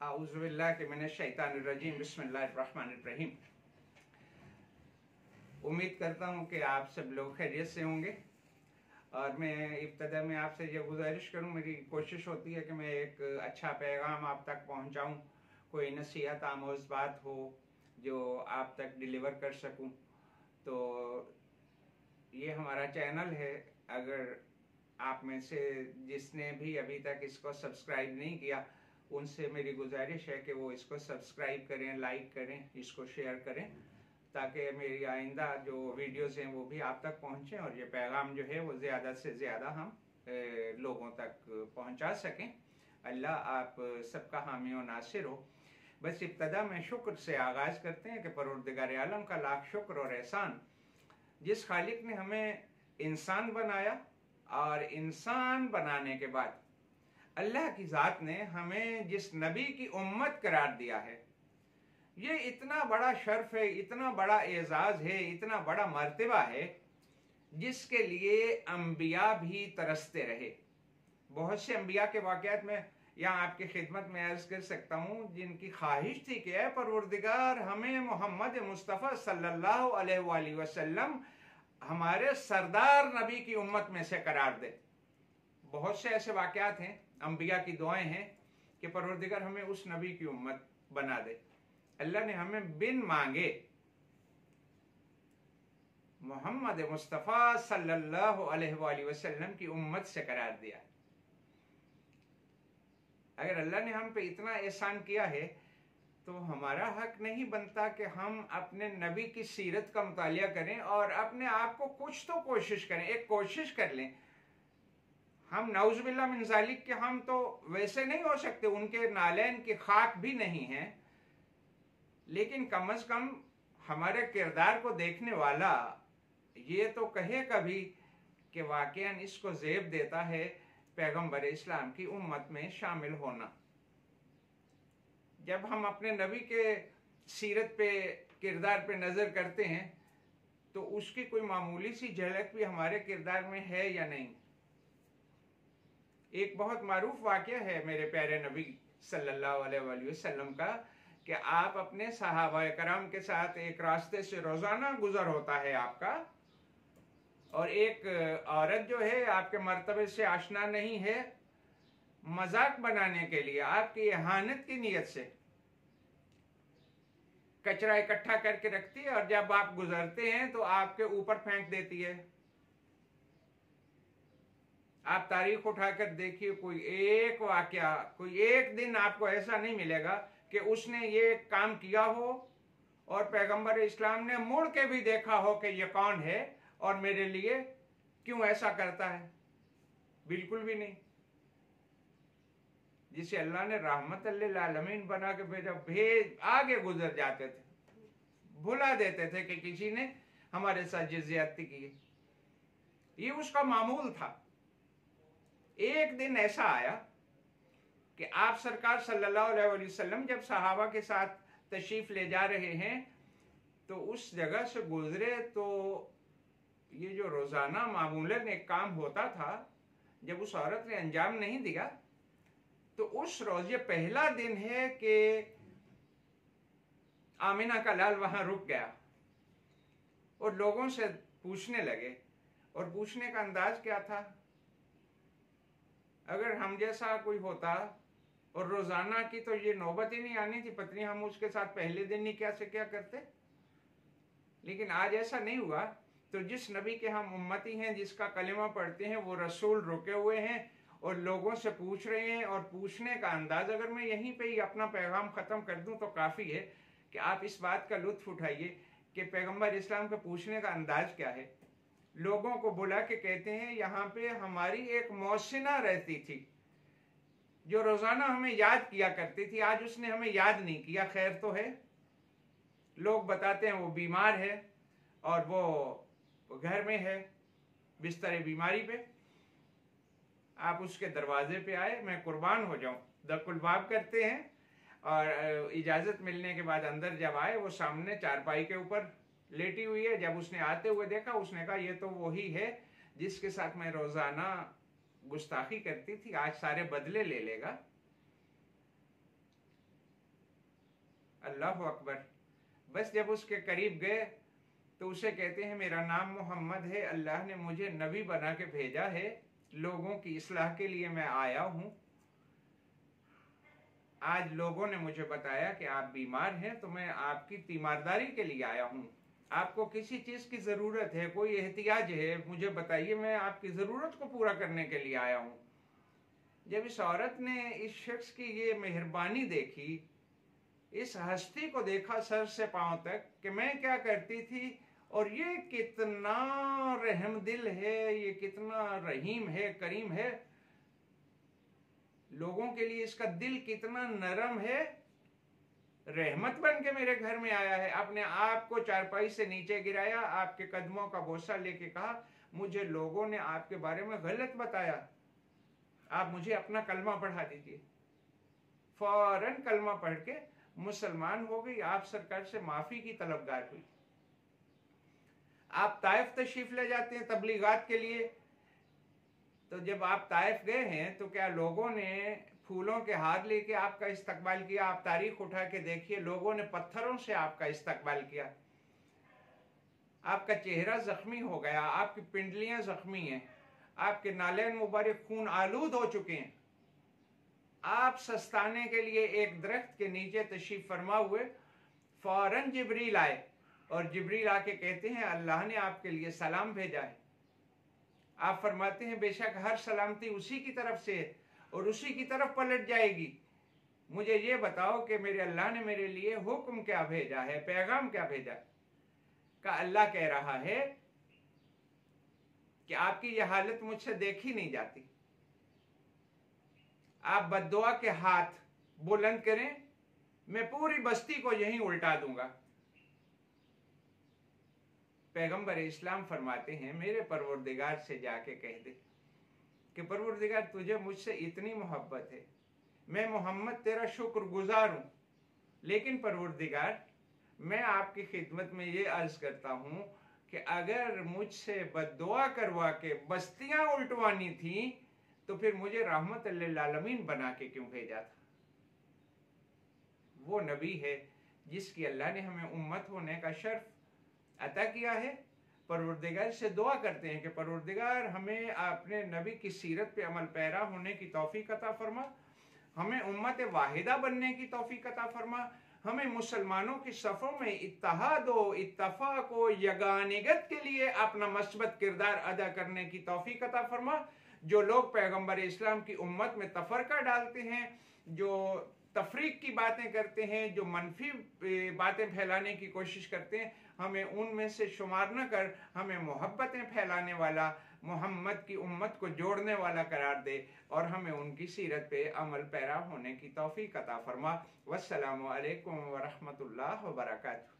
आऊज़ुबिल्लाहि मिनश्शैतानिर्रजीम बिस्मिल्लाहिर्रहमानिर्रहीम। उम्मीद करता हूँ कि आप सब लोग खैरियत से होंगे और मैं इब्तदा में आपसे ये गुजारिश करूँ, मेरी कोशिश होती है कि मैं एक अच्छा पैगाम आप तक पहुँचाऊँ, कोई नसीहत आमोज़ बात हो जो आप तक डिलीवर कर सकूँ। तो ये हमारा चैनल है, अगर आप में से जिसने भी अभी तक इसको सब्सक्राइब नहीं किया उनसे मेरी गुजारिश है कि वो इसको सब्सक्राइब करें, लाइक करें, इसको शेयर करें, ताकि मेरी आइंदा जो वीडियोस हैं वो भी आप तक पहुंचें और ये पैगाम जो है वो ज़्यादा से ज़्यादा हम लोगों तक पहुंचा सकें। अल्लाह आप सबका हामी और नासिर हो। बस इब्तदा में शुक्र से आगाज़ करते हैं कि परवरदिगार आलम का लाख शुक्र और एहसान, जिस खालिक ने हमें इंसान बनाया और इंसान बनाने के बाद अल्लाह की ज़ात ने हमें जिस नबी की उम्मत करार दिया है, ये इतना बड़ा शर्फ है, इतना बड़ा एजाज़ है, इतना बड़ा मर्तबा है जिसके लिए अंबिया भी तरसते रहे। बहुत से अंबिया के वाक़यात में यहाँ आपकी खिदमत में अर्ज़ कर सकता हूँ, जिनकी ख्वाहिश थी कि ऐ परवरदिगार हमें मोहम्मद मुस्तफ़ा सल्लल्लाहु अलैहि वसल्लम हमारे सरदार नबी की उम्मत में से करार दे। बहुत से ऐसे वाक़यात हैं, अंबिया की दुआएं हैं कि परवरदिगार हमें उस नबी की उम्मत बना दे। अल्लाह ने हमें बिन मांगे मोहम्मद मुस्तफ़ा सल्लल्लाहु अलैहि वसल्लम की उम्मत से करार दिया। अगर अल्लाह ने हम पे इतना एहसान किया है तो हमारा हक नहीं बनता कि हम अपने नबी की सीरत का मुतालिया करें और अपने आप को कुछ तो कोशिश करें, एक कोशिश कर लें। हम नाउज़ुबिल्लाह मिन ज़ालिक के हम तो वैसे नहीं हो सकते, उनके नालैन की खाक भी नहीं है, लेकिन कम अज कम हमारे किरदार को देखने वाला ये तो कहे कभी कि वाकईन इसको ज़ेब देता है पैगंबर इस्लाम की उम्मत में शामिल होना। जब हम अपने नबी के सीरत पे, किरदार पे नज़र करते हैं तो उसकी कोई मामूली सी झलक भी हमारे किरदार में है या नहीं। एक बहुत मारूफ वाक़या है मेरे प्यारे नबी सल्लल्लाहु अलैहि वसल्लम का कि आप अपने सहाबा कराम के साथ एक रास्ते से रोज़ाना गुजर होता है आपका, और एक औरत जो है आपके मर्तबे से आशना नहीं है, मजाक बनाने के लिए, आपकी इहानत की नीयत से कचरा इकट्ठा करके रखती है और जब आप गुजरते हैं तो आपके ऊपर फेंक देती है। आप तारीख उठाकर देखिए, कोई एक वाकया, कोई एक दिन आपको ऐसा नहीं मिलेगा कि उसने ये काम किया हो और पैगंबर इस्लाम ने मुड़ के भी देखा हो कि ये कौन है और मेरे लिए क्यों ऐसा करता है। बिल्कुल भी नहीं। जिसे अल्लाह ने रहमत लिल आलमीन बना के भेजा, भेज आगे गुजर जाते थे, भुला देते थे कि किसी ने हमारे साथ ज्यादती की। ये उसका मामूल था। एक दिन ऐसा आया कि आप सरकार सल्लल्लाहु अलैहि वसल्लम जब सहाबा के साथ तशरीफ ले जा रहे हैं तो उस जगह से गुजरे, तो ये जो रोजाना मामूलन एक काम होता था, जब उस औरत ने अंजाम नहीं दिया तो उस रोज, ये पहला दिन है कि आमिना का लाल वहां रुक गया और लोगों से पूछने लगे। और पूछने का अंदाज क्या था? अगर हम जैसा कोई होता और रोजाना की तो ये नौबत ही नहीं आनी थी, पत्नी हम उसके साथ पहले दिन ही क्या से क्या करते। लेकिन आज ऐसा नहीं हुआ। तो जिस नबी के हम उम्मती हैं, जिसका कलिमा पढ़ते हैं, वो रसूल रुके हुए हैं और लोगों से पूछ रहे हैं। और पूछने का अंदाज, अगर मैं यहीं पे ही अपना पैगाम ख़त्म कर दूं तो काफ़ी है कि आप इस बात का लुत्फ उठाइए कि पैगंबर इस्लाम के पूछने का अंदाज क्या है। लोगों को बुला के कहते हैं, यहाँ पे हमारी एक मौसिना रहती थी जो रोज़ाना हमें याद किया करती थी, आज उसने हमें याद नहीं किया। खैर तो है। लोग बताते हैं वो बीमार है और वो घर में है, बिस्तर बीमारी पे। आप उसके दरवाजे पे आए, मैं कुर्बान हो जाऊं, दकुलबाब करते हैं और इजाज़त मिलने के बाद अंदर जब आए, वो सामने चारपाई के ऊपर लेटी हुई है। जब उसने आते हुए देखा, उसने कहा ये तो वही है जिसके साथ मैं रोज़ाना गुस्ताखी करती थी, आज सारे बदले ले लेगा। अल्लाह अकबर। बस जब उसके करीब गए तो उसे कहते हैं मेरा नाम मोहम्मद है, अल्लाह ने मुझे नबी बना के भेजा है, लोगों की इस्लाह के लिए मैं आया हूँ। आज लोगों ने मुझे बताया कि आप बीमार हैं, तो मैं आपकी तीमारदारी के लिए आया हूँ। आपको किसी चीज की जरूरत है, कोई एहतियाज है, मुझे बताइए, मैं आपकी जरूरत को पूरा करने के लिए आया हूँ। जब इस औरत ने इस शख्स की ये मेहरबानी देखी, इस हस्ती को देखा सर से पांव तक कि मैं क्या करती थी और ये कितना रहमदिल है, ये कितना रहीम है, करीम है, लोगों के लिए इसका दिल कितना नरम है, रहमत बन के मेरे घर में आया है। अपने आप को चारपाई से नीचे गिराया, आपके कदमों का बोसा लेके कहा मुझे लोगों ने आपके बारे में गलत बताया, आप मुझे अपना कलमा पढ़ा दीजिए। फौरन कलमा पढ़ के मुसलमान हो गई, आप सरकार से माफी की तलबगार हुई। आप ताइफ तशरीफ ले जाते हैं तबलीगात के लिए, तो जब आप ताइफ गए हैं तो क्या लोगों ने फूलों के हार लेके आपका इस्तकबाल किया? आप तारीख उठा के देखिए, लोगों ने पत्थरों से आपका इस्तकबाल किया। आपका चेहरा जख्मी हो गया, आपकी पिंडलियां जख्मी हैं, आपके नालैन मुबारक खून आलूद हो चुके हैं। आप सस्ताने के लिए एक दरख्त के नीचे तशरीफ फरमा हुए, फौरन जिब्रील आए और जिब्रील आके कहते हैं अल्लाह ने आपके लिए सलाम भेजा है। आप फरमाते हैं बेशक हर सलामती उसी की तरफ से है और उसी की तरफ पलट जाएगी। मुझे ये बताओ कि मेरे अल्लाह ने मेरे लिए हुक्म क्या भेजा है, पैगाम क्या भेजा है? का अल्लाह कह रहा है कि आपकी यह हालत मुझसे देखी नहीं जाती, आप बद्दुआ के हाथ बुलंद करें, मैं पूरी बस्ती को यहीं उल्टा दूंगा। पैगंबर इस्लाम फरमाते हैं मेरे परवरदिगार से जाके कह दे कि परवरदिगार तुझे मुझसे इतनी मोहब्बत है, मैं मोहम्मद तेरा शुक्रगुजार हूं, लेकिन परवरदिगार मैं आपकी खिदमत में ये अर्ज करता हूं कि अगर मुझसे बद्दुआ करवा के बस्तियां उल्टवानी थी तो फिर मुझे रहमत लिल आलमीन बना के क्यों भेजा था? वो नबी है जिसकी अल्लाह ने हमें उम्मत होने का शर्फ अता किया है। परवरदिगार से दुआ करते हैं कि परवरदिगार हमें अपने नबी की सीरत पे अमल पैरा होने की तौफीक अता फरमा, हमें उम्मत वाहिदा बनने की तौफीक अता फरमा, हमें मुसलमानों की सफ़ों में इत्तेहाद व इत्तफाक व यगानियत के लिए अपना मस्बत किरदार अदा करने की तौफीक अता फरमा। जो लोग पैगंबर इस्लाम की उम्मत में तफरका डालते हैं, जो तफरीक की बातें करते हैं, जो मनफी बातें फैलाने की कोशिश करते हैं, हमें उनमें से शुमार न कर, हमें मोहब्बतें फैलाने वाला, मोहम्मद की उम्मत को जोड़ने वाला करार दे और हमें उनकी सीरत पे अमल पैरा होने की तौफीक अता फरमा। वस्सलामु अलैकुम व रहमतुल्लाह व बरकातहू।